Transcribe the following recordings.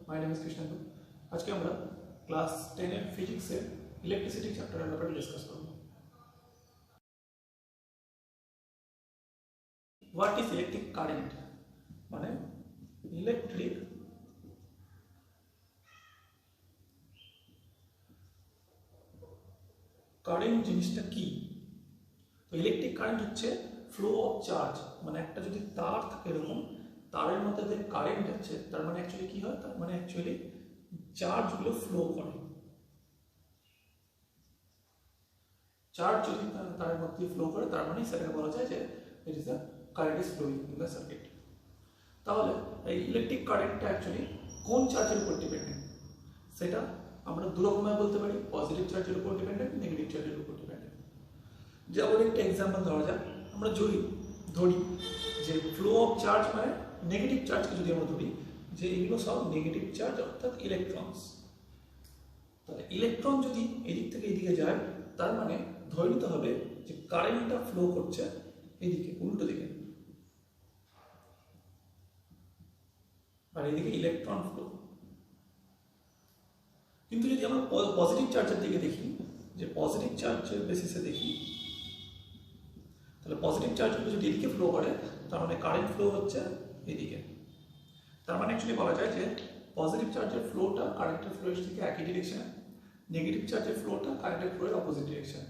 My name is Krishnendu. आज के আমরা ক্লাস 10 এর ফিজিক্সের ইলেকট্রিসিটি চ্যাপ্টারের ব্যাপারে ডিসকাস করব। হোয়াট ইজ ইলেকট্রিক কারেন্ট, মানে ইলেকট্রিক কারেন্ট জিনিসটা কি। তো ইলেকট্রিক কারেন্ট হচ্ছে ফ্লো অফ চার্জ, মানে একটা যদি তার থাকে এরকম তারের মধ্যে যে কারেন্ট আছে তার মানে অ্যাকচুয়ালি কি হয়, তার মানে অ্যাকচুয়ালি চার্জগুলো ফ্লো করে। চার্জ যদি তারের মধ্যে ফ্লো করে তার মানে সেটাকে বলা যায় যে it is a current is flowing in the circuit. তাহলে এই ইলেকট্রিক কারেন্টটা অ্যাকচুয়ালি কোন চার্জের উপর ডিপেন্ডেন্ট, সেটা আমরা দু রকমভাবে বলতে পারি, পজিটিভ চার্জের উপর ডিপেন্ডেন্ট, নেগেটিভ চার্জের উপর ডিপেন্ডেন্ট। যেমন একটা এক্সাম্পল ধরা যাক, আমরা ধরি যে ফ্লো অফ চার্জ মানে নেগেটিভ চার্জকে যদি আমরা ধরি যে এগুলো সব নেগেটিভ চার্জ অর্থাৎ ইলেকট্রনস। তাহলে ইলেকট্রন যদি এদিক থেকে এদিকে যায় তার মানে ধরে নিতে হবে যে কারেন্টটা ফ্লো করছে এদিকে, উল্টো দিকে, আর এদিকে ইলেকট্রন ফ্লো। কিন্তু যদি আমরা পজিটিভ চার্জের দিকে দেখি, যে পজিটিভ চার্জের বেসিসে দেখি, তাহলে পজিটিভ চার্জগুলো যদি এদিকে ফ্লো করে তার মানে কারেন্ট ফ্লো হচ্ছে এদিকে। তার মানে অ্যাকচুয়ালি বলা যায় যে পজিটিভ চার্জের ফ্লোটা কারেন্টের ফ্লোয়ের থেকে একই ডিরেকশনে, নেগেটিভ চার্জের ফ্লোটা কারেন্টের ফ্লোয়ের অপোজিট ডিরেকশনে।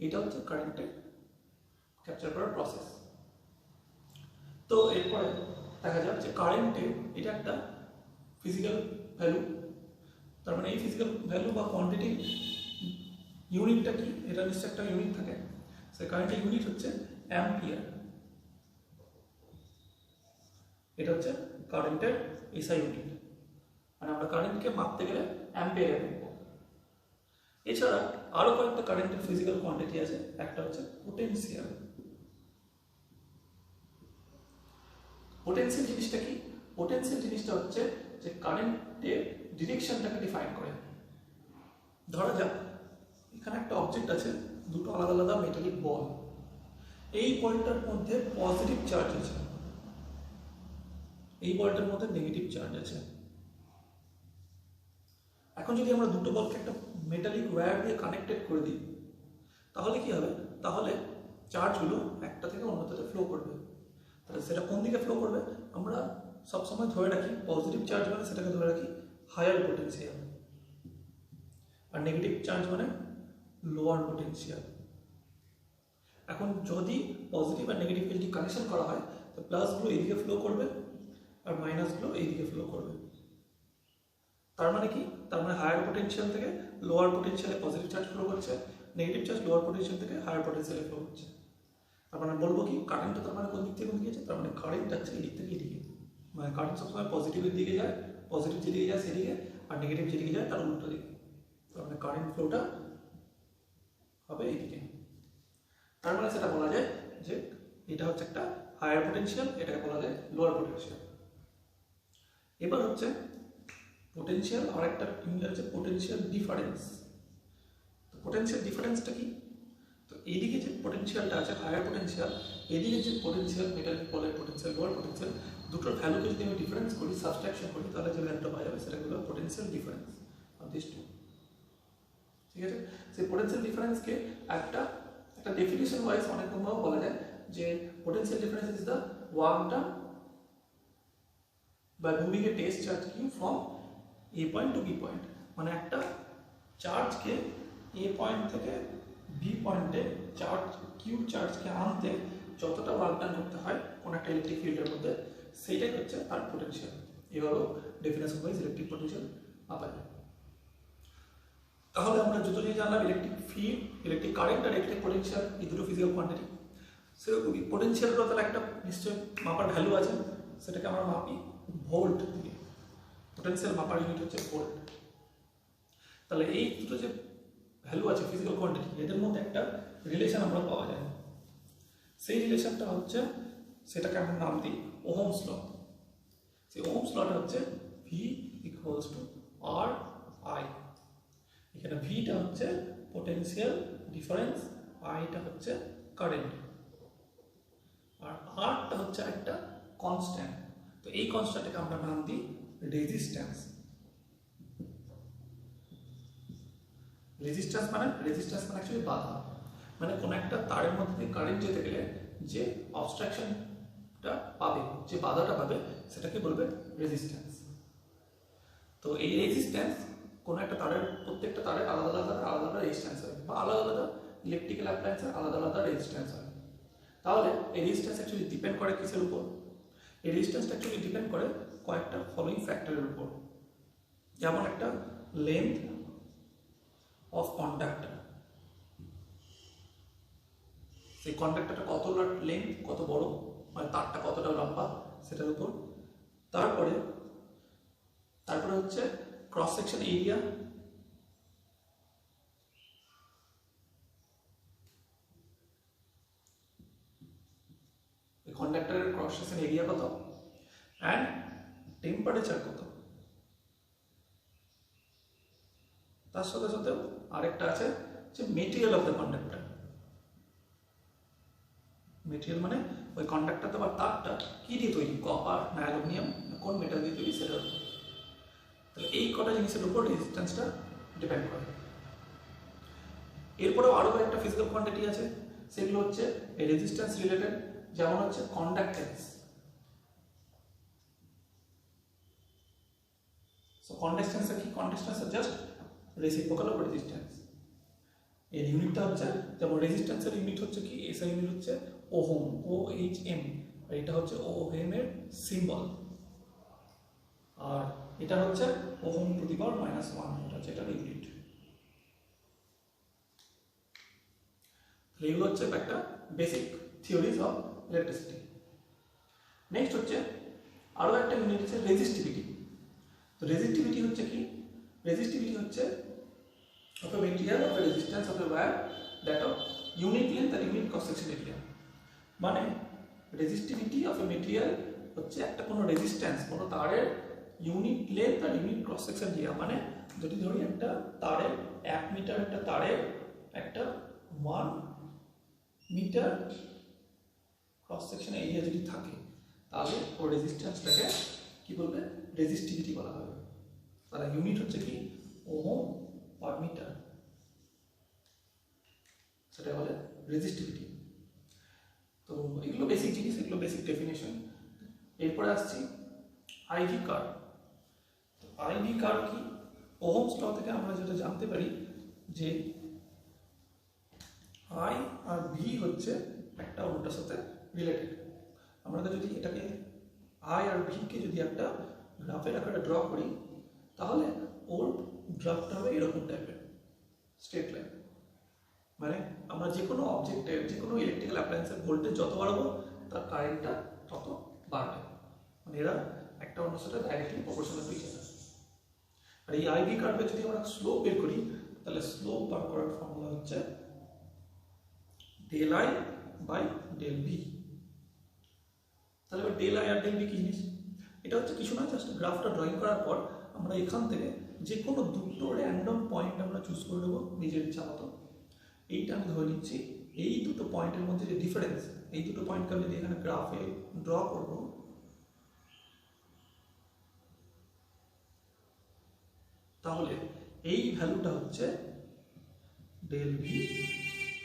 এটা হচ্ছে কারেন্টে ক্যাপচার করার প্রসেস। তো এরপরে দেখা যাক যে কারেন্টে এটা একটা ফিজিক্যাল ভ্যালু, তার মানে এই ফিজিক্যাল ভ্যালু বা কোয়ান্টিটি ইউনিটটা কি, এটা নিশ্চয় একটা ইউনিট থাকে। সেই কারেন্টের ইউনিট হচ্ছে অ্যাম্পিয়ার। এটা হচ্ছে কারেন্টের এসআই ইউনিট, মানে আমরা কারেন্টকে মাপতে গেলে অ্যাম্পিয়ারে মাপবো। এছাড়া আরো কয়েকটা কারেন্টের ফিজিক্যাল কোয়ান্টিটি আছে, একটা হচ্ছে পোটেনশিয়াল। পোটেনশিয়াল জিনিসটা কি? পোটেনশিয়াল জিনিসটা হচ্ছে যে কারেন্টের ডিরেকশনটাকে ডিফাইন করে। ধরা যাক এখানে একটা অবজেক্ট আছে, দুটো আলাদা আলাদা মেটালিক বল। এই বলটার মধ্যে পজিটিভ চার্জ আছে, এই বলটার মধ্যে নেগেটিভ চার্জ আছে। এখন যদি আমরা দুটো বলকে একটা মেটালিক ওয়্যার দিয়ে কানেক্টেড করে দিই তাহলে কি হবে, তাহলে চার্জগুলো একটা থেকে অন্যটাতে ফ্লো করবে। তাহলে সেটা কোন দিকে ফ্লো করবে আমরা সবসময় ধরে রাখি, পজিটিভ চার্জ মানে সেটাকে ধরে রাখি হায়ার পোটেনশিয়াল, আর নেগেটিভ চার্জ মানে লোয়ার পোটেনশিয়াল। এখন যদি পজিটিভ আর নেগেটিভকে যদি কানেকশন করা হয় তো প্লাসগুলো এইদিকে ফ্লো করবে আর মাইনাসগুলো এইদিকে ফ্লো করবে। তার মানে কি, তার মানে হায়ার পোটেনশিয়াল থেকে লোয়ার পোটেনশিয়ালে পজিটিভ চার্জ ফ্লো করছে, নেগেটিভ চার্জ লোয়ার পোটেনশিয়াল থেকে হায়ার পোটেনশিয়ালে ফ্লো হচ্ছে। তার মানে বলবো কি, কারেন্টটা তার মানে কোন দিক থেকে কোন দিকে যাচ্ছে, তার মানে কারেন্ট যাচ্ছে এদিক থেকে এদিকে। মানে কারেন্ট সবসময় পজিটিভের দিকে যায়, পজিটিভ যেদিকে যায় সেদিকে, আর নেগেটিভ যেদিকে যায় তার উল্টো দিকে। তার মানে কারেন্ট ফ্লোটা হবে এইদিকে। তার মানে সেটা বলা যায় যে এটা হচ্ছে একটা হায়ার পোটেনশিয়াল, এটাকে বলা যায় লোয়ার পোটেনশিয়াল। এবার হচ্ছে পোটেনশিয়াল, আর একটা ইউনিট হচ্ছে পোটেনশিয়াল ডিফারেন্স। তো পোটেনশিয়াল ডিফারেন্সটা কি? তো এইদিকে যে পোটেনশিয়ালটা আছে হায়ার পোটেনশিয়াল, এদিকে যে পোটেনশিয়াল মেটালিক বলের পোটেনশিয়াল লোয়ার পোটেনশিয়াল, দুটোর ভ্যালুকে যদি আমি ডিফারেন্স করি, সাবট্রাকশন করি, তাহলে যে ভ্যালুটা পাওয়া যাবে সেটা হলো potential difference of this two. ঠিক আছে, সেই পোটেনশিয়াল ডিফারেন্সকে একটা ডেফিনিশন ওয়াইজ অনেক রকমভাবে বলা যায় যে potential difference is the work done by moving a test charge q from a point to b point। মানে একটা চার্জকে a পয়েন্ট থেকে b পয়েন্টে চার্জ q চার্জকে আনতে যতটা ওয়ার্ক ডান করতে হয় কোন একটা ইলেকট্রিক ফিল্ডের মধ্যে, সেইটাই হচ্ছে তার পোটেনশিয়াল। এভাবে ডেফিনেশন ওয়াইজ ইলেকট্রিক পোটেনশিয়াল পাওয়া যায়। তাহলে আমরা যত জিনিস জানলাম, ইলেকট্রিক ফিল্ড, ইলেকট্রিক কারেন্ট আর ইলেকট্রিক পোটেনশিয়াল, এই দুটো ফিজিক্যাল কোয়ান্টিটি। সেরকমই পোটেনশিয়ালগুলো তাহলে একটা নিশ্চয় মাপার ভ্যালু আছে, সেটাকে আমরা মাপি ভোল্ট দিয়ে। পোটেনশিয়াল মাপার ইউনিট হচ্ছে ভোল্ট। তাহলে এই দুটো যে ভ্যালু আছে ফিজিক্যাল কোয়ান্টিটি, এদের মধ্যে একটা রিলেশন আমরা পাওয়া যায়। সেই রিলেশনটা হচ্ছে, সেটাকে আমরা নাম দিই ওহমস ল। সেই ওহমস লটা হচ্ছে V equals to R I. এখানে ভিটা হচ্ছে পোটেনশিয়াল ডিফারেন্স, আইটা হচ্ছে কারেন্ট, আর আরটা হচ্ছে একটা কনস্ট্যান্ট। তো এই কনস্ট্যান্টটাকে আমরা নাম দিই রেজিস্ট্যান্স। রেজিস্ট্যান্স মানে অ্যাকচুয়ালি বাধা, মানে কোনো একটা তারের মধ্যে দিয়ে কারেন্ট যেতে গেলে যে অবস্ট্রাকশনটা পাবে, যে বাধাটা পাবে, সেটাকে বলবে রেজিস্ট্যান্স। তো এই রেজিস্ট্যান্স কোনো একটা তারের, প্রত্যেকটা তারের আলাদা আলাদা রেজিস্ট্যান্স হয়, বা আলাদা আলাদা ইলেকট্রিক্যাল অ্যাপ্লায়েন্সের আলাদা আলাদা রেজিস্ট্যান্স হয়। তাহলে এই রেজিস্ট্যান্স অ্যাকচুয়ালি ডিপেন্ড করে কিসের উপর? এই রেজিস্ট্যান্সটা অ্যাকচুয়ালি ডিপেন্ড করে কয়েকটা ফলোইং ফ্যাক্টরের উপর। যেমন একটা লেন্থ অফ কন্ডাক্টর, সেই কন্ডাক্টরটা কত লেন্থ, কত বড়, মানে তারটা কতটা লম্বা, সেটার উপর। তারপরে হচ্ছে ক্রস সেকশন এরিয়া, কন্ডাক্টরের ক্রস সেকশন এরিয়া কত, অ্যান্ড টেম্পারেচার কত। তার সাথে সাথে আরেকটা আছে যে material of the conductor. Material মানে ওই কন্ডাক্টরটা বা তারটা কি দিয়ে তৈরি, কপার না অ্যালুমিনিয়াম না কোন মেটাল দিয়ে তৈরি, সেটার উপর। তাহলে এই কটা জিনিসের উপর রেজিস্ট্যান্সটা ডিপেন্ড করে। এরপরেও আরও একটা ফিজিক্যাল কোয়ান্টিটি আছে, সেগুলো হচ্ছে এই রেজিস্ট্যান্স রিলেটেড, যেমন হচ্ছে কন্ডাক্টেন্স। সো কন্ডাক্টেন্স কি? Conductance just reciprocal of resistance. এর ইউনিটটা হচ্ছে, যেমন রেজিস্ট্যান্সের ইউনিট হচ্ছে কি, এসআই ইউনিট হচ্ছে ওহম, OHM, আর এটা হচ্ছে ওহম এর সিম্বল, আর এটা হচ্ছে ওহম টু দি পাওয়ার -1, এটা হচ্ছে এটার ইউনিট। এগুলো হচ্ছে একটা basic theories of electricity. Next হচ্ছে আরো একটা ইউনিট হচ্ছে রেজিস্টিভিটি। তো রেজিস্টিভিটি হচ্ছে কি? রেজিস্টিভিটি হচ্ছে of a material of a resistance of a wire that of unit length and unit cross section area। মানে রেজিস্টিভিটি অফ এ মেটেরিয়াল হচ্ছে একটা কোনো রেজিস্ট্যান্স, কোনো তারের ইউনিট লেন্থ আর ইউনিট ক্রস সেকশন এরিয়া। মানে যদি ধরি একটা তারের 1 মিটার, একটা তারের একটা 1 মিটার ক্রস সেকশন এরিয়া যদি থাকে, তাহলে ওই রেজিস্ট্যান্সটাকে কি বলবে? রেজিস্টিভিটি বলা হবে। তার ইউনিট হচ্ছে কি? ওহম পার মিটার, সেটা বলে রেজিস্টিভিটি। তো এগুলো বেসিক জিনিস, এগুলো বেসিক ডেফিনেশন। এরপরে আসছি আইভি কার্ভ। আইভি কার্ভ কি? ওহমস ল থেকে আমরা যেটা জানতে পারি যে আই আর ভি হচ্ছে একটা অন্যটার সাথে রিলেটেড। আমরা যদি এটাকে আই আর ভি কে যদি একটা গ্রাফের আকারে ড্র করি, তাহলে ওর গ্রাফটা হবে এরকম টাইপের, স্ট্রেট লাইন। মানে আমরা যে কোনো অবজেক্টের, যে কোনো ইলেকট্রিক্যাল অ্যাপ্লায়েন্সের ভোল্টেজ যত বাড়াবো, তার কারেন্টটা তত বাড়বে। মানে এরা একটা অন্যের সাথে ডাইরেক্টলি প্রপোর্শনাল হয়ে যাবে। আর এই আইভি কার্ভে যদি আমরা স্লোপ বের করি, তাহলে স্লোপ বার করার ফর্মুলা হচ্ছে del I by del V. তাহলে ডেল আই আর ডেল ভি কি জিনিস? এটা হচ্ছে কিছু না, জাস্ট গ্রাফটা ড্রয়িং করার পর আমরা এখান থেকে যে কোনো দুটো র্যান্ডম পয়েন্ট আমরা চুজ করে নেবো নিজের ইচ্ছা মতো। এইটা আমি ধরে নিচ্ছি, এই দুটো পয়েন্টের মধ্যে যে ডিফারেন্স, এই দুটো পয়েন্টকে আমি যদি এখানে গ্রাফে ড্র করব, তাহলে এই ভ্যালুটা হচ্ছে ডেল ভি,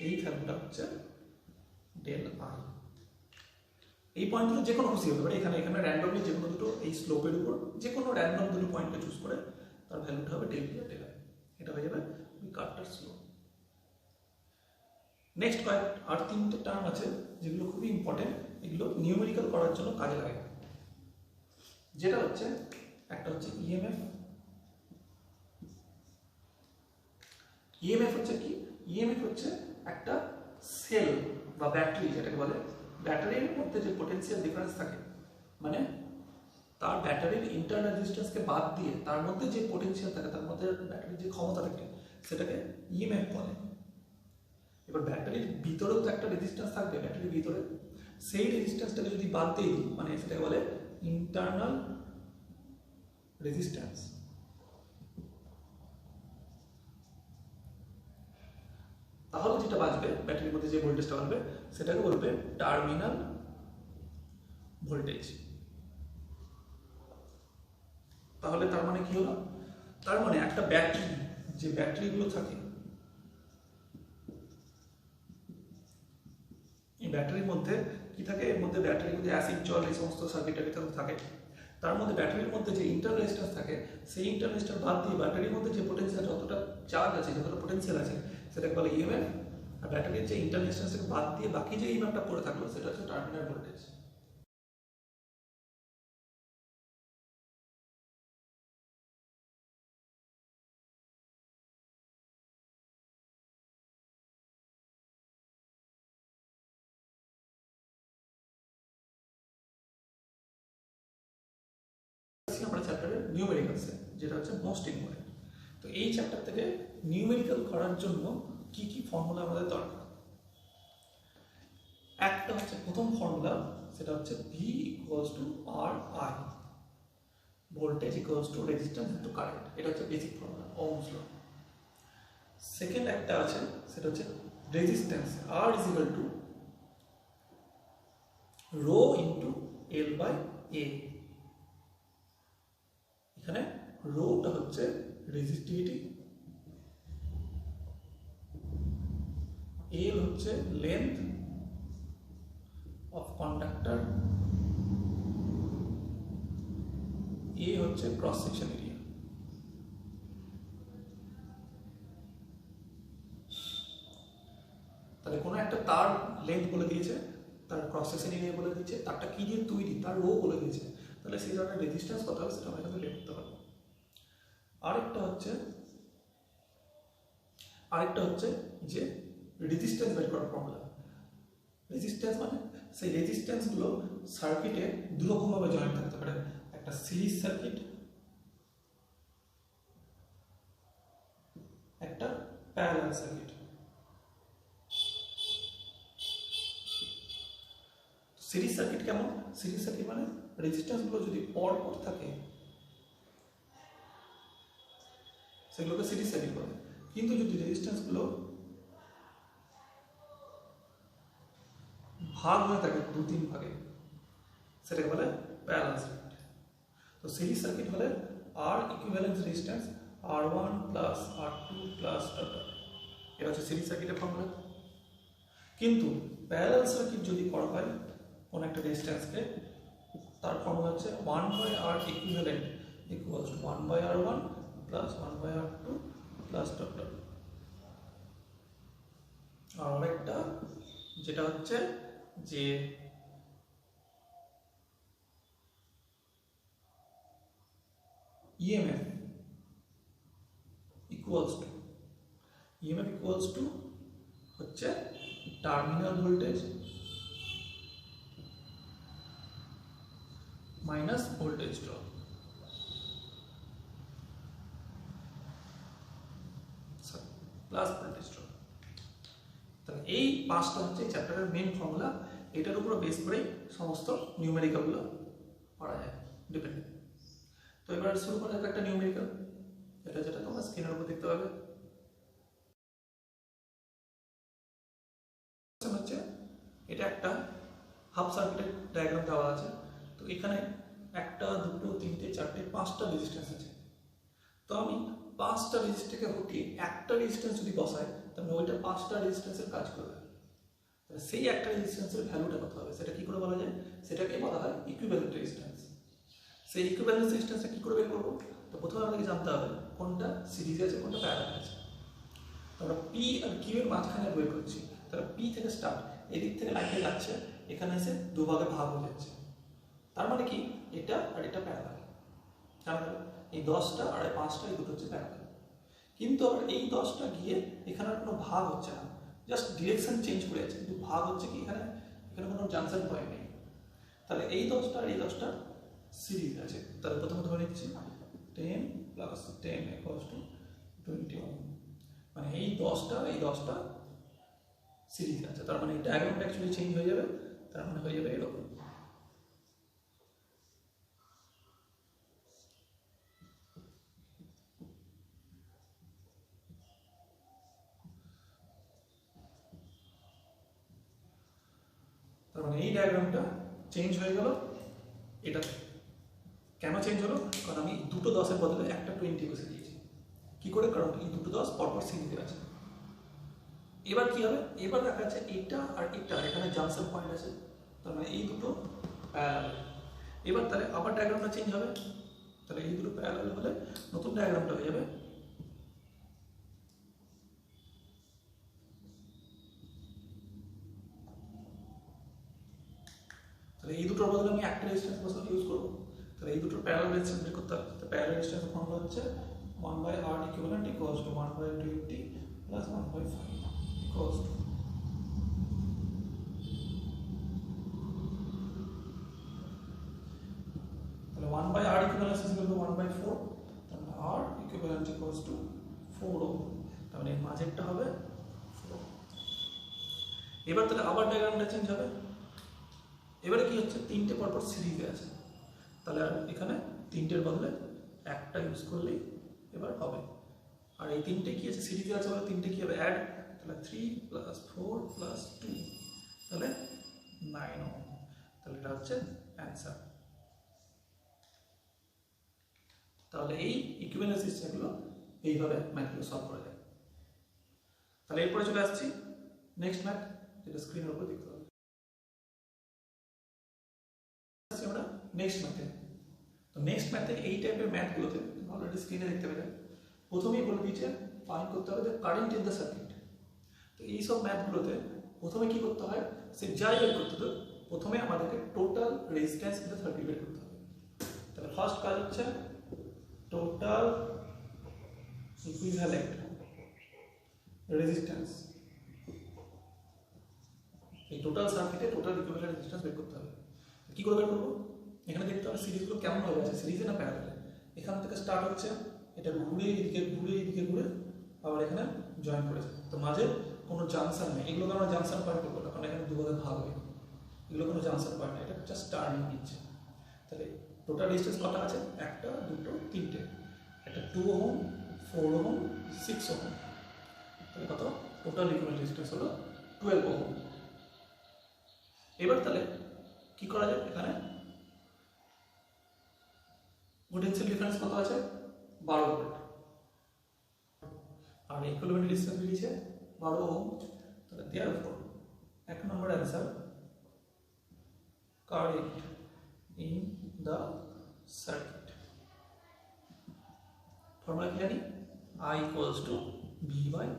এই ভ্যালুটা হচ্ছে ডেল আই। এই পয়েন্টগুলো যে কোনো খুশি হতে পারে, এখানে র্যান্ডমলি যে কোনো দুটো এই স্লোপের উপর যে কোনো র্যান্ডম দুটো পয়েন্টকে চুজ করে তার ভ্যালুটা হবে ডেল ভি আর ডেল আই। এটা হয়ে যাবে ওই কার্ভটার স্লোপ। নেক্সট আর তিনটে টার্ম আছে যেগুলো খুবই ইম্পর্টেন্ট, এগুলো নিউমেরিক্যাল করার জন্য কাজে লাগে। যেটা হচ্ছে একটা হচ্ছে ইএমএফ। ইএমএফ হচ্ছে কি? ইএমএফ হচ্ছে একটা সেল বা ব্যাটারি, যেটাকে বলে ব্যাটারির মধ্যে যে পোটেনশিয়াল ডিফারেন্স থাকে, মানে তার ব্যাটারির ইন্টারনাল রেজিস্ট্যান্সকে বাদ দিয়ে তার মধ্যে যে পোটেনশিয়াল থাকে, তার মধ্যে ব্যাটারির যে ক্ষমতা থাকে, সেটাকে ইএমএফ বলে। এবার ব্যাটারির ভিতরেও তো একটা রেজিস্ট্যান্স থাকবে, ব্যাটারির ভিতরে সেই রেজিস্ট্যান্সটাকে যদি বাদ দিয়ে দিই, মানে সেটাকে বলে ইন্টারনাল রেজিস্ট্যান্স। তাহলে যেটা বাঁচবে, ব্যাটারির মধ্যে যে ভোল্টেজটা বাড়বে, সেটাকে বলবে টার্মিনাল ভোল্টেজ। তাহলে তার মানে কি হলো? তার মানে একটা ব্যাটারি, যে ব্যাটারিগুলো থাকে ব্যাটারির মধ্যে কি থাকে, এর মধ্যে ব্যাটারির মধ্যে অ্যাসিড জল এই সমস্ত সার্কিট থাকে। তার মধ্যে ব্যাটারির মধ্যে যে ইন্টারনাল রেজিস্ট্যান্স থাকে, সেই ইন্টারনাল রেজিস্ট্যান্স বাদ দিয়ে ব্যাটারির মধ্যে যে পোটেনশিয়াল, যতটা চার্জ আছে, যতটা পোটেনশিয়াল আছে, সেটাকে বলে ইএমএফ। আর ব্যাটারির যে ইন্টারনাল রেজিস্ট্যান্সকে বাদ দিয়ে বাকি যে ইএমএফটা পড়ে থাকলো, সেটা হচ্ছে টার্মিনাল ভোল্টেজ। আমরা চ্যাপ্টারের নিউমেরিক্যালসে, যেটা হচ্ছে মোস্ট ইম্পর্টেন্ট। তো এই চ্যাপ্টার থেকে নিউমেরিক্যাল করার জন্য কি কি ফর্মুলা আমাদের দরকার। একটা হচ্ছে প্রথম ফর্মুলা, সেটা হচ্ছে V equals to R I, voltage equals to resistance into current. এটা হচ্ছে basic formula, Ohm's law. Second একটা আছে, সেটা হচ্ছে resistance R is equal to rho into L by A. এখানে রোটা হচ্ছে রেজিস্টিভিটি, এল হচ্ছে লেন্থ অফ কন্ডাক্টর, এ হচ্ছে ক্রস সেকশন এরিয়া। তাহলে কোনো একটা তার লেন্থ বলে দিয়েছে, তার ক্রস সেকশন এরিয়া বলে দিয়েছে, তারটা কি দিয়ে তৈরি তার রো বলে দিয়েছে, তাহলে সেই ধরনের রেজিস্ট্যান্স কত হবে সেটা আমরা এখানে বের করতে পারবো। আরেকটা হচ্ছে যে রেজিস্ট্যান্স বের করার ফর্মুলা। রেজিস্ট্যান্স মানে সেই রেজিস্ট্যান্সগুলো সার্কিটে দুরকমভাবে জয়েন্ট থাকতে পারে, একটা সিরিজ সার্কিট, একটা প্যারালাল সার্কিট। সিরিজ সার্কিট কেমন? সিরিজ সার্কিট মানে রেজিস্ট্যান্সগুলো যদি পর থাকে সেগুলোকে সিরিজ সার্কিট বলে। কিন্তু যদি রেজিস্ট্যান্সগুলো ভাগ হয়ে থাকে 2-3 ভাগে, সেটাকে বলে প্যারালাল সার্কিট। তো সিরিজ সার্কিট হলে আর equivalence resistance R1 plus R2 plus এটা হচ্ছে সিরিজ সার্কিটের ফর্মুলা। কিন্তু প্যারালাল সার্কিট যদি করা হয় কোন একটা রেজিস্ট্যান্সকে, তার ফর্মুলা হচ্ছে 1/R equivalent equals to 1/R1 plus 1/R2 plus আর আরেকটা যেটা হচ্ছে যে EMF ইকুয়ালস টু হচ্ছে terminal voltage minus voltage drop. Plus voltage drop. তাহলে এই পাঁচটা হচ্ছে চ্যাপ্টারের মেইন ফর্মুলা। এটার উপর বেস করেই সমস্ত নিউমেরিক্যালগুলো করা যায় ডিপেন্ড। তো এবার শুরু করা যাক একটা নিউমেরিক্যাল, যেটা তোমরা স্ক্রিনের উপর দেখতে পাবে। হচ্ছে এটা একটা হাফ সার্কিটের ডায়াগ্রাম দেওয়া আছে। তো এখানে 1, 2, 3, 4, 5টা রেজিস্ট্যান্স আছে। তো আমি 5টা রেজিস্ট্যান্সকে হটিয়ে একটা রেজিস্ট্যান্স যদি বসাই, তাহলে ওইটা 5টা রেজিস্ট্যান্সের কাজ করবে। তাহলে সেই একটা রেজিস্ট্যান্সের ভ্যালুটা কত হবে সেটা কি করে বলা যায়? সেটাকে বলা হয় ইকুইভ্যালেন্ট রেজিস্ট্যান্স। সেই ইকুইভ্যালেন্ট রেজিস্ট্যান্সটা কি করে বের করবো? তো প্রথমে আমাদেরকে জানতে হবে কোনটা সিরিজে আছে, কোনটা প্যারালাল আছে। আমরা পি আর কিউ এর মাঝখানে বের করছি। তাহলে পি থেকে স্টার্ট, এদিক থেকে লাইনটা যাচ্ছে, এখানে এসে দুভাগে ভাগ হয়ে যাচ্ছে। তার মানে কি এটা আর এটা প্যারালাল। তাহলে এই 10টা আর 5টা এই দুটো হচ্ছে প্যারালাল। কিন্তু আবার এই 10টা গিয়ে এখানে কোনো ভাগ হচ্ছে না, জাস্ট ডিরেকশন চেঞ্জ করে যাচ্ছে, কিন্তু ভাগ হচ্ছে কি এখানে কোনো জাংশন পয়েন্ট নেই। তাহলে এই 10টা আর এই 10টা সিরিজ আছে। তাহলে প্রথমে ধরে নিচ্ছি 10 প্লাস 10 ইকুয়ালস টু 21। মানে এই 10টা এই 10টা সিরিজ আছে। তার মানে এই ডায়াগ্রামটা অ্যাকচুয়ালি চেঞ্জ হয়ে যাবে। তার মানে হয়ে যাবে এরকম। তার মানে এই ডায়াগ্রামটা চেঞ্জ হয়ে গেল। এটা কেন চেঞ্জ হলো? কারণ আমি দুটো 10-এর বদলে একটা 20 বসে দিয়েছি। কি করে? কারণ এই দুটো 10 পরপর সিরিজে আছে। এবার কি হবে, এবার দেখা যাচ্ছে এটা আর এটা এখানে জাংশন পয়েন্ট আছে, তার মানে এই দুটো প্যারালাল। এবার তাহলে আবার ডায়াগ্রামটা চেঞ্জ হবে, তাহলে এই দুটো প্যারালাল হলে নতুন ডায়াগ্রামটা হয়ে যাবে। তাহলে এই দুটোর বদলে আমি একটা রেজিস্ট্যান্স বসাতে ইউজ করবো, তাহলে এই দুটোর প্যারালাল রেজিস্ট্যান্স বের করতে হবে। তো প্যারালাল রেজিস্ট্যান্স ফর্মুলা হচ্ছে 1/R equivalent equals to 1/20 plus 1/5 equals to তাহলে 1/R equivalent is equal to 1/4, তাহলে R equivalent equals to 4 ohm, তাহলে এর মাঝেরটা হবে 4। এবার তাহলে আবার ডায়াগ্রামটা চেঞ্জ হবে। এবারে কি হচ্ছে, তিনটে পরপর সিরিজে আছে, তাহলে আর এখানে তিনটের বদলে একটা ইউজ করলেই এবার হবে। আর এই তিনটে কি আছে, সিরিজে আছে বলে তিনটে কি হবে, অ্যাড, তাহলে 3 + 4 + 2 তাহলে 9 ওহম, তাহলে এটা হচ্ছে অ্যান্সার। তাহলে এই ইকুইভ্যালেন্স সিস্টেমগুলো এইভাবে ম্যাথগুলো সলভ করা যায়। তাহলে এরপরে চলে আসছি নেক্সট ম্যাথ, যেটা স্ক্রিনের উপর দেখতে হবে। আমরা নেক্সট ম্যাথে, তো নেক্সট ম্যাথে এই টাইপের ম্যাথগুলোতে অলরেডি স্ক্রিনে দেখতে পেলেন, প্রথমেই বলে দিয়েছে ফাইন্ড করতে হবে যে কারেন্ট ইন দ্য সার্কিট। তো এইসব ম্যাথগুলোতে প্রথমে কি করতে হয়, সে যাই বের করতে হবে, প্রথমে আমাদেরকে total resistance in the circuit বের করতে হবে। তাহলে ফার্স্ট কাজ হচ্ছে টোটাল ইকুইভ্যালেন্ট রেজিস্ট্যান্স, এই টোটাল সার্কিটে টোটাল ইকুইভ্যালেন্ট রেজিস্ট্যান্স বের করতে হবে। কি করে বের করবো, এখানে দেখতে হবে সিরিজগুলো কেমন ভাবে আছে, সিরিজে না প্যারালালে। এখান থেকে স্টার্ট হচ্ছে, এটা ঘুরে এদিকে ঘুরে এদিকে ঘুরে আবার এখানে জয়েন করেছে, তো মাঝে কোনো জাংশন নেই, এগুলোকে আমরা জাংশন পয়েন্ট করবো না, কারণ এখানে দুভাগে ভাগ হবে, এগুলো কোনো জাংশন পয়েন্ট না, এটা জাস্ট টার্নিং নিচ্ছে। তাহলে টোটাল রেজিস্ট্যান্স কটা আছে, একটা দুটো তিনটে, একটা 2 ওহম 4 ওহম 6 ওহম, তাহলে কত টোটাল ইকুইভ্যালেন্ট রেজিস্ট্যান্স হলো 12 ওহম। এবার তাহলে কি করা যায়, এখানে পোটেনশিয়াল ডিফারেন্স কত আছে, 12 ভোল্ট, আর ইকুইভ্যালেন্ট রেজিস্ট্যান্স বেরিয়েছে 12 ওহম। তাহলে देयरफॉर এক নম্বর answer current in the circuit, formula কি জানি, I equals to V/R।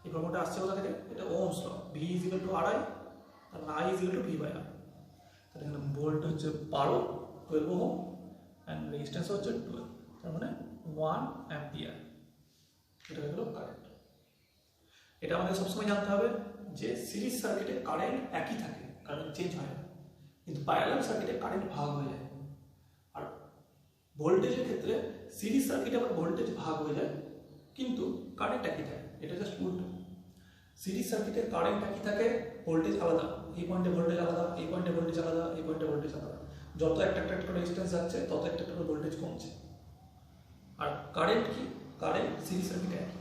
এই ফর্মুলাটা আসছে কোথা থেকে, এটা Ohm's law, V is equal to RI আর I is equal to V/R। তাহলে এখানে ভোল্ট হচ্ছে 12 ওহম এন্ড রেজিস্ট্যান্স হচ্ছে 12, তার মানে 1 অ্যাম্পিয়ার, এটা হলো কারেন্ট। এটা আমাদের সবসময় জানতে হবে যে সিরিজ সার্কিটে কারেন্ট একই থাকে, কারেন্ট চেঞ্জ হয় না, কিন্তু প্যারালাল সার্কিটে কারেন্ট ভাগ হয়ে যায়। আর ভোল্টেজের ক্ষেত্রে সিরিজ সার্কিটে আবার ভোল্টেজ ভাগ হয়ে যায় কিন্তু কারেন্ট একই থাকে, এটা জাস্ট উল্টো। সিরিজ সার্কিটে কারেন্ট একই থাকে, ভোল্টেজ আলাদা, এই পয়েন্টে ভোল্টেজ আলাদা, এই পয়েন্টে ভোল্টেজ আলাদা, এই পয়েন্টে ভোল্টেজ আলাদা, যত একটা করে রেজিস্ট্যান্স যাচ্ছে তত একটা করে ভোল্টেজ কমছে। আর কারেন্ট কি, কারেন্ট সিরিজ সার্কিটে একই।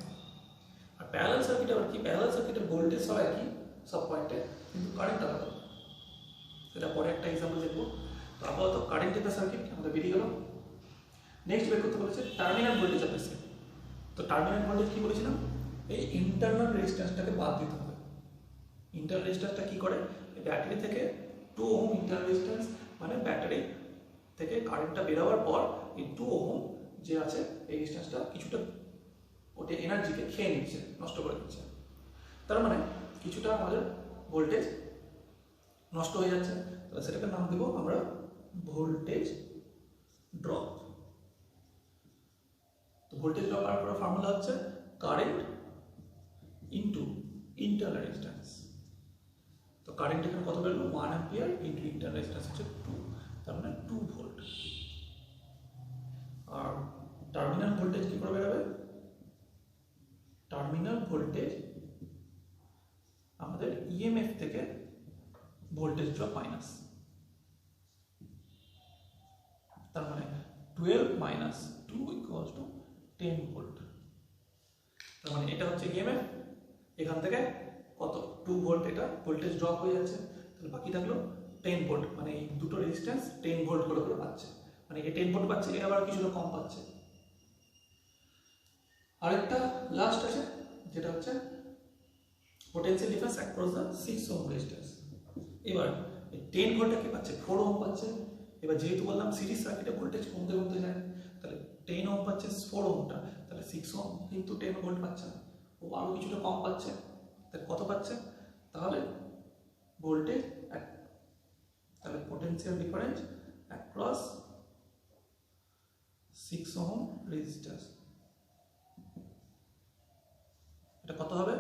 আর প্যারালাল সার্কিটে আবার কি, প্যারালাল সার্কিটের ভোল্টেজ সব একই সব পয়েন্টে, কিন্তু কারেন্ট আলাদা। সেটা পরে একটা এক্সাম্পল দেখবো। তো আপাতত কারেন্ট ইন দ্য সার্কিট আমাদের বেরিয়ে গেল। নেক্সট বের করতে বলেছে terminal voltage of the circuit. তো টার্মিনাল ভোল্টেজ কি বলেছিলাম, এই ইন্টারনাল রেজিস্ট্যান্সটাকে বাদ দিতে হবে। ইন্টারনাল রেজিস্ট্যান্সটা কি করে, ব্যাটারি থেকে 2 ওহম ইন্টারনাল রেজিস্ট্যান্স, মানে ব্যাটারি থেকে কারেন্টটা বেরোবার পর এই 2 ওহম যে আছে এই রেজিস্ট্যান্সটা কিছুটা ওটা এনার্জিকে খেয়ে নিচ্ছে, নষ্ট করে দিচ্ছে। তার মানে কিছুটা আমাদের ভোল্টেজ নষ্ট হয়ে যাচ্ছে, তাহলে সেটাকে নাম দেবো আমরা ভোল্টেজ ড্রপ। তো ভোল্টেজ ড্রপ আর করার ফর্মুলা হচ্ছে কারেন্ট ইনটু ইন্টারনাল রেজিস্ট্যান্স। তো কারেন্ট এখানে কত বেরোলো, 1 অ্যাম্পিয়ার ইনটু ইন্টারনাল রেজিস্ট্যান্স হচ্ছে 2, তার মানে 2 ভোল্ট। আর টার্মিনাল ভোল্টেজ কি করে বেরোবে, টার্মিনাল ভোল্টেজ আমাদের ইএমএফ থেকে ভোল্টেজ ড্রপ মাইনাস, তার মানে 12 মাইনাস 2 ইকুয়ালস টু 10 ভোল্ট। তার মানে এটা হচ্ছে ইএমএফ, এখান থেকে কত 2 ভোল্ট এটা ভোল্টেজ ড্রপ হয়ে যাচ্ছে, তাহলে বাকি থাকলো 10 ভোল্ট, মানে এই দুটো রেজিস্ট্যান্স 10 ভোল্ট করে পাচ্ছে, মানে এই 10 ভোল্ট পাচ্ছে, এ আবার কিছুটা কম পাচ্ছে। আরেকটা লাস্ট আছে যেটা হচ্ছে potential difference across the 6 ohm resistance. এবার 10 ভোল্টটা কি পাচ্ছে 4 ওহম পাচ্ছে। এবার যেহেতু বললাম সিরিজ সার্কিটে ভোল্টেজ কমতে কমতে যায়, তাহলে 10 ওহম পাচ্ছে 4 ওহমটা, তাহলে 6 ওহম কিন্তু 10 ভোল্ট পাচ্ছে না, ও আরও কিছুটা কম পাচ্ছে। তাহলে কত পাচ্ছে, তাহলে ভোল্টেজ, তাহলে potential difference across 6 ohm resistance. এটা কত হবে,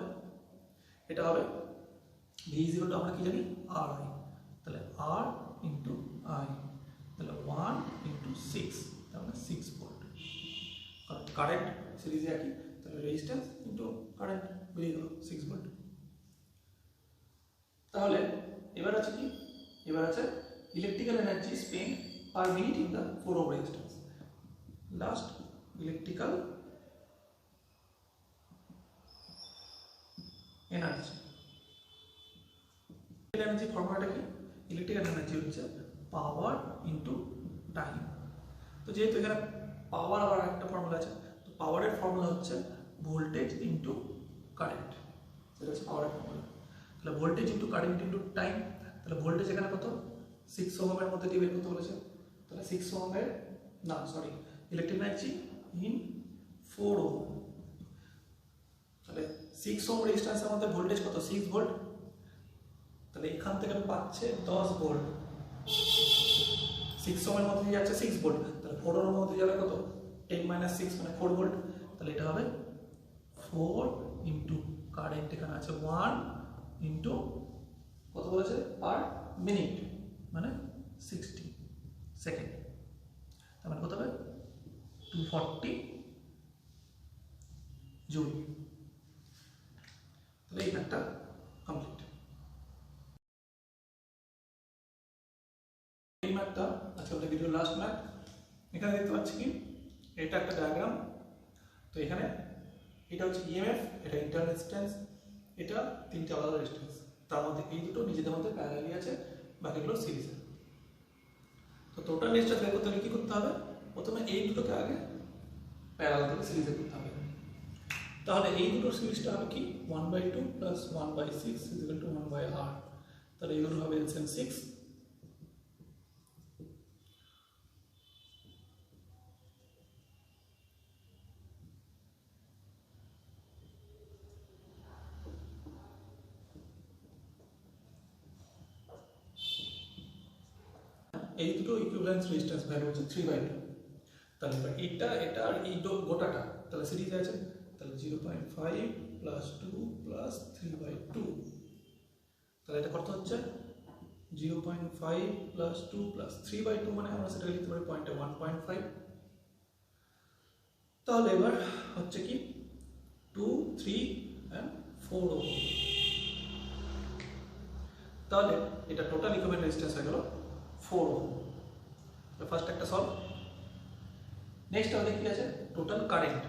এটা হবে V ইকুয়াল টু আমরা কি জানি RI, তাহলে R ইন্টু I, তাহলে 1 ইন্টু 6, তাহলে 6 ভোল্ট। কারণ কারেন্ট সিরিজে একই, তাহলে রেজিস্ট্যান্স ইন্টু কারেন্ট বেরিয়ে গেল 6 ভোল্ট। তাহলে এবার আছে কি, এবার আছে electrical energy spend per minute in the 4 ohm resistance. Last electrical energy, energy ফর্মুলাটা কি, ইলেকট্রিক্যাল এনার্জি হচ্ছে পাওয়ার ইনটু টাইম। তো যেহেতু এখানে পাওয়ার আবার একটা ফর্মুলা আছে, তো পাওয়ারের ফর্মুলা হচ্ছে ভোল্টেজ ইনটু কারেন্ট, এটা হচ্ছে পাওয়ারের ফর্মুলা। তাহলে voltage into current into time, তাহলে ভোল্টেজ এখানে কত 6 ওহমের মধ্যে দিয়ে বের করতে বলেছে, তাহলে 6 ওহমের না sorry electric energy in 4 ohm, তাহলে 6 ওহম রেজিস্ট্যান্সের মধ্যে ভোল্টেজ কত 6 ভোল্ট, তাহলে এখান থেকে পাচ্ছে 10 ভোল্ট। 6 ওহমের মধ্যে দিয়ে যাচ্ছে 6 ভোল্ট, তাহলে 4 ওহমের মধ্যে যাবে কত 10 - 6 মানে 4 ভোল্ট, তাহলে এটা হবে 4 ইনটু কারেন্ট এখানে আছে 1 ইনটু কত বলেছে পার মিনিট মানে 60 সেকেন্ড, তার মানে কত হবে 240 জুল। তাহলে এই ম্যাথটা কমপ্লিট। এই ম্যাথটা আজকে আমাদের ভিডিওর লাস্ট ম্যাথ। এখানে দেখতে পাচ্ছি কি এটা একটা ডায়াগ্রাম, তো এখানে এটা হচ্ছে ইএমএফ, এটা ইন্টারনাল রেজিস্ট্যান্স, এটা তিনটে আলাদা রেজিস্ট্যান্স, তার মধ্যে এই দুটো নিজেদের মধ্যে প্যারালালি আছে, বাকিগুলো সিরিজে। তো টোটাল রেজিস্ট্যান্স বের করতে হলে কি করতে হবে, প্রথমে এই দুটোকে আগে প্যারালাল থেকে সিরিজে করতে হবে। তাহলে এই দুটোর সিরিজটা হবে কি 1/2 প্লাস 1/6 ইকুয়াল টু 1/r, তাহলে এই দুটো হবে এলসিএম 6। এই দুটো ইকুইভ্যালেন্স রেজিস্ট্যান্স ভ্যালু হচ্ছে 3/2। তাহলে এবার এটা এটা আর এই গোটাটা তাহলে সিরিজে আছে, তাহলে 0.5 প্লাস 2 প্লাস 3/2, তাহলে এটা কত হচ্ছে 0.5 প্লাস 2 প্লাস 3/2 মানে আমরা সেটা লিখতে পারি পয়েন্টে 1.5। তাহলে এবার হচ্ছে কি 2, 3 and 4 ওহম, তাহলে এটা টোটাল ইকুইভ্যালেন্ট রেজিস্ট্যান্স হয়ে গেল 4 ওহম। তো ফার্স্ট একটা সলভ। নেক্সট আমাদের কি আছে টোটাল কারেন্ট,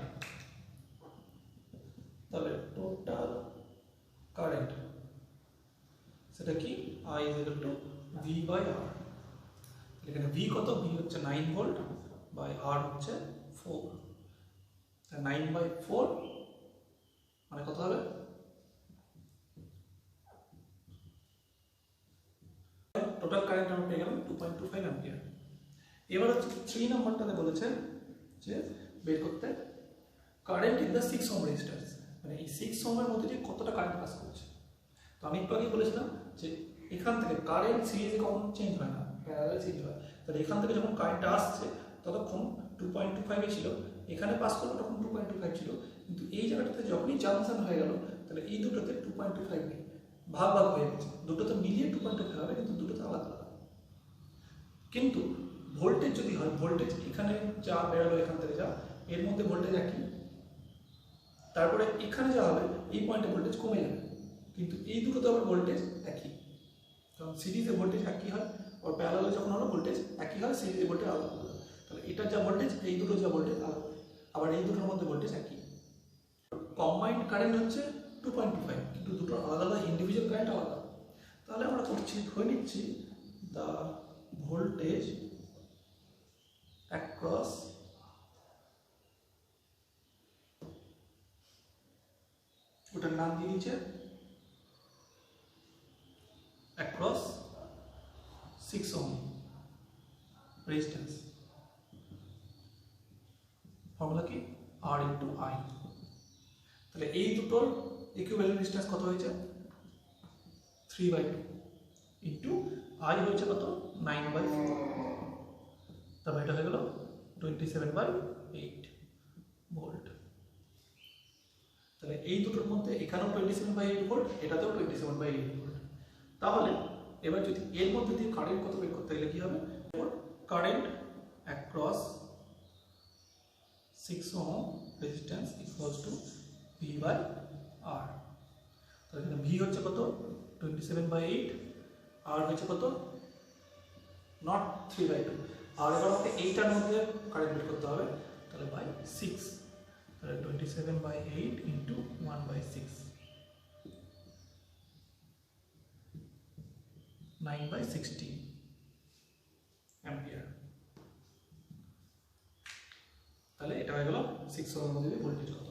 তাহলে টোটাল কারেন্ট সেটা কি I is equal to V/R। এখানে V কত, V হচ্ছে 9 ভোল্ট বাই R হচ্ছে 4, 9/4 মানে কত হবে টোটাল কারেন্ট আমরা পেয়ে গেলাম 2.25 অ্যাম্পিয়ার। এবার হচ্ছে 3 নম্বরটাতে বলেছে যে বের করতে current in the 6 ohm resistance, মানে এই 6 ওহমের মধ্যে দিয়ে কতটা কারেন্ট পাস করছে। তো আমি একটু আগে বলেছিলাম যে এখান থেকে কারেন্ট সিরিজে কখন চেঞ্জ হয় না, প্যারালাল চেঞ্জ হয়। তাহলে এখান থেকে যখন কারেন্ট আসছে ততক্ষণ 2.25 ছিল, এখানে পাস করলো তখন 2.25 ছিল, কিন্তু এই জায়গাটাতে যখনই জাংশন হয়ে গেল তাহলে এই দুটোতে 2.25 নেই, ভাগ ভাগ হয়ে গেছে, দুটোতে মিলিয়ে 2.25 হবে কিন্তু দুটোতে আলাদা আলাদা। কিন্তু ভোল্টেজ যদি হয়, ভোল্টেজ এখানে যা বেরোলো এখান থেকে যা এর মধ্যে ভোল্টেজ একই, তারপরে এখানে যা হবে এই পয়েন্টে ভোল্টেজ কমে যাবে, কিন্তু এই দুটোতে আবার ভোল্টেজ একই, কারণ সিরিজে ভোল্টেজ একই হয়, আর প্যারালালে যখন হলো ভোল্টেজ একই হয়, সিরিজে ভোল্টেজ আলাদা আলাদা। তাহলে এটা যা ভোল্টেজ এই দুটো যা ভোল্টেজ আলাদা, আবার এই দুটোর মধ্যে ভোল্টেজ একই। কম্বাইন্ড কারেন্ট হচ্ছে 2.25, কিন্তু দুটো আলাদা আলাদা ইন্ডিভিজুয়াল কারেন্ট আলাদা। তাহলে আমরা করছি ধরে নিচ্ছি দ্য ভোল্টেজ অ্যাক্রস ওটার নাম দিয়ে দিচ্ছে রেজিস্ট্যান্স, ফর্মুলা কি আর ইন্টু আই। তাহলে এই দুটোর ইকুইভ্যালেন্ট রেজিস্ট্যান্স কত হয়েছে 3/2 ইন্টু আই হয়েছে কত 9/4, তারপর এটা হয়ে গেল 27/8 ভোল্ট। তাহলে এই দুটোর মধ্যে এখানেও 27/8 ভোল্ট, এটাতেও 27/8 ভোল্ট। তাহলে এবার যদি এর মধ্যে দিয়ে কারেন্ট কত বের করতে গেলে কি হবে, current across 6 ohm resistance equals to V by R। তাহলে এখানে V হচ্ছে কত 27/8, R হচ্ছে কত নট 3/2, আর এবার আমাকে এইটার মধ্যে কারেন্ট বের করতে হবে, তাহলে বাই 6, তাহলে 27/8 ইন্টু 1/6, 9/16 অ্যাম্পিয়ার। তাহলে এটা হয়ে গেল 6 ওহমের মধ্যে ভোল্টেজ কত।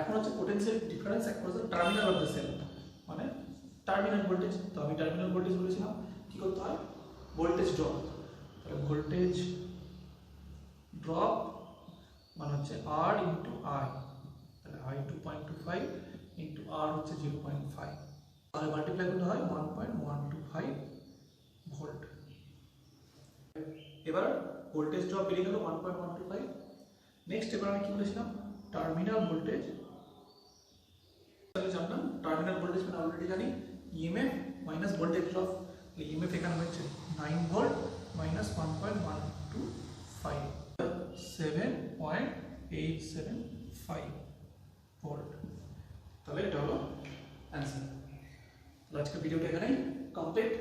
এখন হচ্ছে potential difference across the terminal of the cell, মানে টার্মিনাল ভোল্টেজ। তো আমি টার্মিনাল ভোল্টেজ বলেছিলাম কি করতে হয়, ভোল্টেজ ড্রপ। তাহলে ভোল্টেজ ড্রপ মানে হচ্ছে আর ইন্টু আই, তাহলে আই 2.25 ইন্টু আর হচ্ছে 0.5, তাহলে মাল্টিপ্লাই করতে হয় 1.125 ভোল্ট। এবার ভোল্টেজ ড্রপ বেরিয়ে গেল 1.125। নেক্সট এবার আমি কি বলেছিলাম, টার্মিনাল ভোল্টেজ। তাহলে জানলাম টার্মিনাল ভোল্টেজ মানে অলরেডি জানি EMF minus voltage drop. EMF এখানে হচ্ছে 9 ভোল্ট মাইনাস 1.125, 7.875 ভোল্ট। তাহলে এটা হলো অ্যান্সার। আজকের ভিডিওটা এখানেই কমপ্লিট।